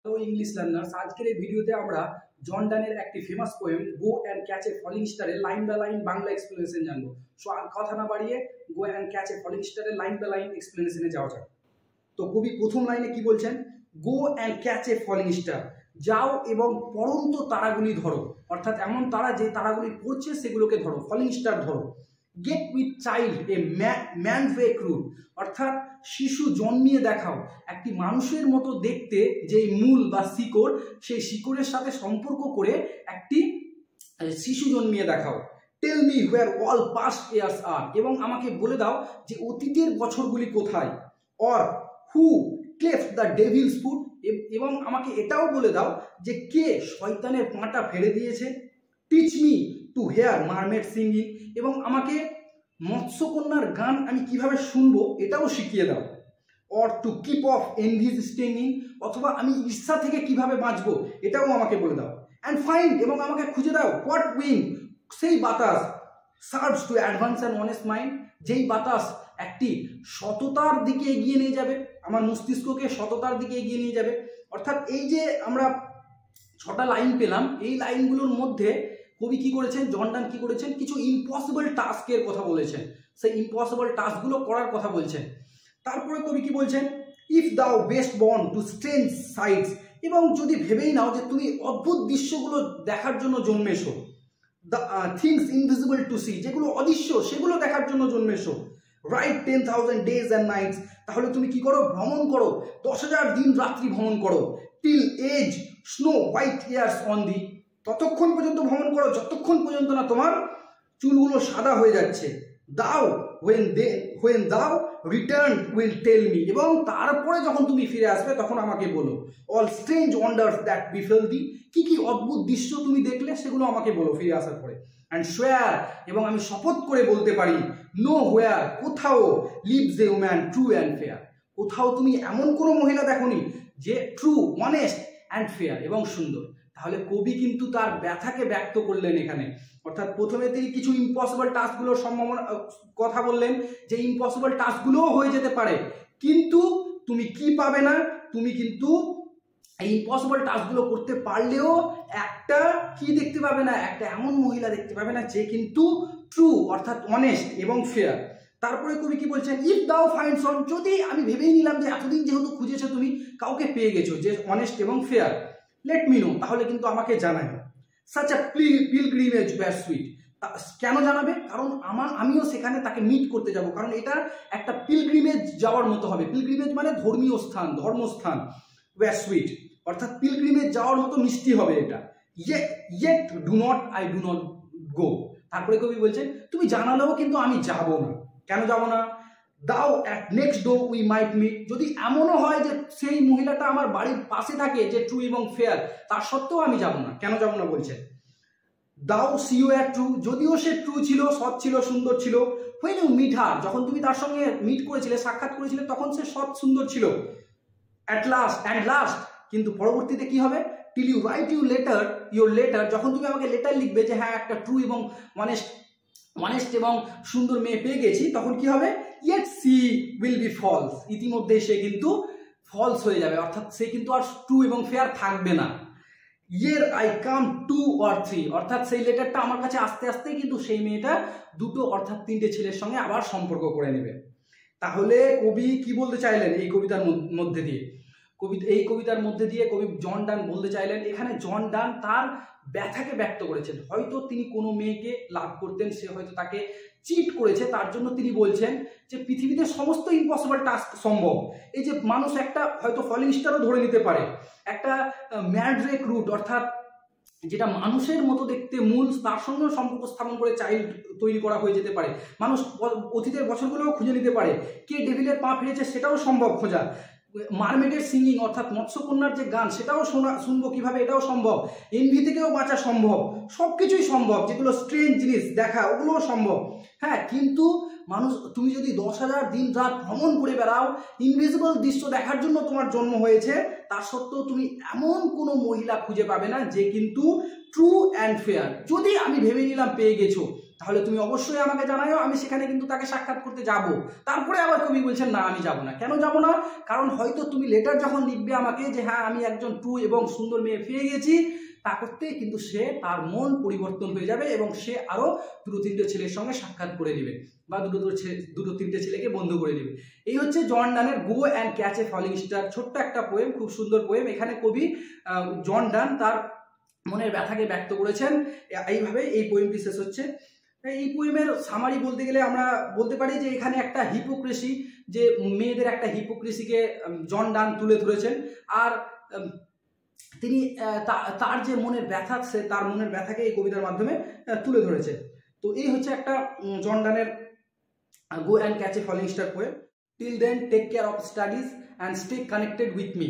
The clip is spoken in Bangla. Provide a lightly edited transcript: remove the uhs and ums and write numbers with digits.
হ্যালো ইংলিশ লার্নার্স, আজকের এই ভিডিওতে আমরা জন ডানের একটি famous poem go and catch a falling স্টারের line by line Bangla explanation জানবো। সো আর কথা না বাড়িয়ে go and catch a falling স্টারের লাইন বাই লাইন এক্সপ্লেনেশনে যাওয়া যাক। তো কবি প্রথম লাইনে কি বলছেন? Go and catch a falling star, যাও এবং পড়ন্ত তারাগুলি ধরো, অর্থাৎ এমন তারা যে তারাগুলি পড়ছে সেগুলোকে ধরো, ফলিং স্টার ধরো। Get with child a man way crude, অর্থাৎ শিশু জন্মিয়ে দেখাও, একটি মানুষের মতো দেখতে যে মূল বা শিকড়, সেই শিকড়ের সাথে সম্পর্ক করে একটি শিশু জন্মিয়ে দেখাও। Tell me where all past years are, এবং আমাকে বলে দাও যে অতীতের বছরগুলি কোথায়। Or who cleft the devil's foot, এবং আমাকে এটাও বলে দাও যে কে শয়তানের পাঁটা ফেলে দিয়েছে। Teach me to hear mermaid singing, এবং আমাকে মৎস্যকন্যার গান আমি কিভাবে শুনবো এটাও শিখিয়ে দাও। Or to keep off envy's stinging, অথবা আমি ঈর্ষা থেকে কিভাবে বাঁচবো এটাও আমাকে বলে দাও। অ্যান্ড ফাইন্ড, এবং আমাকে খুঁজে দাও হোয়াট উইন্ড, সেই বাতাস serves to advance and honest mind, যেই বাতাস একটি সততার দিকে এগিয়ে নিয়ে যাবে, আমার মস্তিষ্ককে সততার দিকে এগিয়ে নিয়ে যাবে। অর্থাৎ এই যে আমরা 6টা লাইন পেলাম, এই লাইনগুলোর মধ্যে কবি কি করেছেন, জন ডান কি করেছেন, কিছু ইম্পসিবল টাস্কের কথা বলেছেন, সেই ইম্পসিবল টাস্কগুলো করার কথা বলছেন। তারপরে কবি কি বলছেন, ইফ দাও best born to strange sites, এবং যদি ভেবেই নাও যে তুমি অদ্ভুত দৃশ্যগুলো দেখার জন্য জন্মেছো, the things invisible to see, যেগুলো অদৃশ্য সেগুলো দেখার জন্য জন্মেছো। রাইট 10,000 ডেজ অ্যান্ড নাইটস, তাহলে তুমি কি করো, ভ্রমণ করো, 10,000 দিন রাত্রি ভ্রমণ করো। Till age snow white hairs on thee, ততক্ষণ পর্যন্ত ভ্রমণ করো যতক্ষণ পর্যন্ত না তোমার চুলগুলো সাদা হয়ে যাচ্ছে। দাও when thou return will tell me, এবং তারপরে যখন তুমি ফিরে আসবে তখন আমাকে বলো। all strange wonders that befell thee, কি কি অদ্ভুত দৃশ্য তুমি দেখলে সেগুলো আমাকে বলো ফিরে আসার পরে। and swear, এবং আমি শপথ করে বলতে পারি, no where, কোথাও lives a woman true and fair, কোথাও তুমি এমন কোনো মহিলা দেখোনি যে ট্রু, অনেস্ট অ্যান্ড ফেয়ার, এবং সুন্দর। তাহলে কবি কিন্তু তার ব্যথাকে ব্যক্ত করলেন এখানে। অর্থাৎ প্রথমে তিনি কিছু ইম্পসিবল টাস্কগুলোর সম্ভাবনা কথা বললেন, যে ইম্পসিবল টাস্কগুলোও হয়ে যেতে পারে, কিন্তু তুমি কি পাবে না, তুমি কিন্তু এই ইম্পসিবল টাস্কগুলো করতে পারলেও একটা কি দেখতে পাবে না, একটা এমন মহিলা দেখতে পাবে না যে কিন্তু ট্রু, অর্থাৎ অনেস্ট এবং ফেয়ার। তারপরে কবি কি বলছেন, ইফ দাও ফাইন্ডস অন, যদি আমি ভেবেই নিলাম যে এতদিন যেহেতু খুঁজেছো তুমি কাউকে পেয়ে গেছো যে অনেস্ট এবং ফেয়ার, লেট মি নো, তাহলে কিন্তু আমাকে জানাই। Such a pilgrimage were sweet, কেন জানাবে, কারণ আমিও সেখানে তাকে মিট করতে যাব, কারণ এটা একটা পিলগ্রিমেজ যাওয়ার মতো হবে। পিলগ্রিমেজ মানে ধর্মীয় স্থান, ধর্মস্থান। ওয়্যার সুইট অর্থাৎ পিলগ্রিমেজ যাওয়ার মতো মিষ্টি হবে এটা। Yet do not I do not go, তারপরে কবি বলছেন তুমি জানালেও কিন্তু আমি যাব না। কেন যাব না? Though at next door we might meet, যদি এমনও হয় যে সেই মহিলাটা আমার বাড়ির পাশে থাকে যে ট্রু এবং ফেয়ার, তার সত্ত্বেও আমি যাব না। কেন যাব না বলছেন? দাও সি ইউ অ্যাট ট্রু, যদিও সে ট্রু ছিল, সৎ ছিল, সুন্দর ছিল। হোয়েন ইউ মিট হার, যখন তুমি তার সঙ্গে মিট করেছিলে, সাক্ষাৎ করেছিলে, তখন সে সৎ সুন্দর ছিল। অ্যাট লাস্ট, অ্যান্ড লাস্ট, কিন্তু পরবর্তীতে কি হবে? Till you write your letter, যখন তুমি আমাকে লেটার লিখবে যে হ্যাঁ একটা ট্রু এবং অনেস্ট এবং সুন্দর মেয়ে পেয়ে গেছি, তখন কি হবে? Yet she will be false, ইতিমধ্যে সে কিন্তু ফলস হয়ে যাবে, অর্থাৎ সে কিন্তু আর ট্রু এবং ফেয়ার থাকবে না। ইয়ের আই কাম 2 or 3, অর্থাৎ সেই লেটারটা আমার কাছে আস্তে আস্তে কিন্তু সেই মেয়েটা 2 অর্থাৎ 3টে ছেলের সঙ্গে আবার সম্পর্ক করে নেবে। তাহলে কবি কি বলতে চাইলেন এই কবিতার মধ্যে দিয়ে? এই কবিতার মধ্যে দিয়ে কবি জন ডান বলতে চাইলেন, এখানে জন ডান তার ব্যথাকে ব্যক্ত করেছেন। হয়তো তিনি কোনো মেয়েকে লাভ করতেন, সে হয়তো তাকে চিট করেছে, তার জন্য তিনি বলছেন যে পৃথিবীতে সমস্ত ইম্পসিবল টাস্ক সম্ভব। এই যে মানুষ একটা হয়তো ফলিং স্টারও ধরে নিতে পারে, একটা ম্যাড্রেক রুট, অর্থাৎ যেটা মানুষের মতো দেখতে মূল, তার সঙ্গেও সম্পর্ক স্থাপন করে চাইল্ড তৈরি করা হয়ে যেতে পারে। মানুষ অতীতের বছরগুলোও খুঁজে নিতে পারে, কে ডেভিলের পা ফিরেছে সেটাও সম্ভব খোঁজা। মারমেডের সিঙ্গিং, অর্থাৎ মৎস্যকন্যার যে গান সেটাও শুনবো কিভাবে, এটাও সম্ভব। এনভি থেকেও বাঁচা সম্ভব, সব কিছুই সম্ভব, যেগুলো স্ট্রেঞ্জ জিনিস দেখা ওগুলোও সম্ভব। হ্যাঁ, কিন্তু মানুষ, তুমি যদি 10,000 দিন রাত ভ্রমণ করে বেড়াও, ইনভিজিবল দৃশ্য দেখার জন্য তোমার জন্ম হয়েছে, তার সত্ত্বেও তুমি এমন কোনো মহিলা খুঁজে পাবে না যে কিন্তু ট্রু অ্যান্ড ফেয়ার। যদি আমি ভেবে নিলাম পেয়ে গেছো, তাহলে তুমি অবশ্যই আমাকে জানাও, আমি সেখানে কিন্তু তাকে সাক্ষাৎ করতে যাব। তারপরে আবার কবি বলছেন না আমি যাব না। কেন যাব না? কারণ হয়তো তুমি লেটার যখন লিখবে আমাকে যে হ্যাঁ আমি একজন ট্রু এবং সুন্দর মেয়ে পেয়ে গেছি, তা করতে কিন্তু সে তার মন পরিবর্তন হয়ে যাবে এবং সে আরো 2-3টে ছেলের সঙ্গে সাক্ষাৎ করে নেবে বা 2-3টে ছেলেকে বন্ধু করে নেবে। এই হচ্ছে জন ডানের go and catch a falling star, ছোট্ট একটা পোয়েম, খুব সুন্দর পোয়েম। এখানে কবি জন ডান তার মনের ব্যথাকে ব্যক্ত করেছেন। এইভাবে এই পোয়েমটি শেষ হচ্ছে। এই পোয়েমের সামারি বলতে গেলে আমরা বলতে পারি যে এখানে একটা হিপোক্রেসি, যে মেয়েদের একটা হিপোক্রেসিকে জন ডান তুলে ধরেছেন। আর তিনি তার যে মনের ব্যথা, সে তার মনের ব্যথাকে এই কবিতার মাধ্যমে তুলে ধরেছে। তো এই হচ্ছে একটা জন ডানের go and catch a falling star poem. Till then take care of studies and stay connected with me.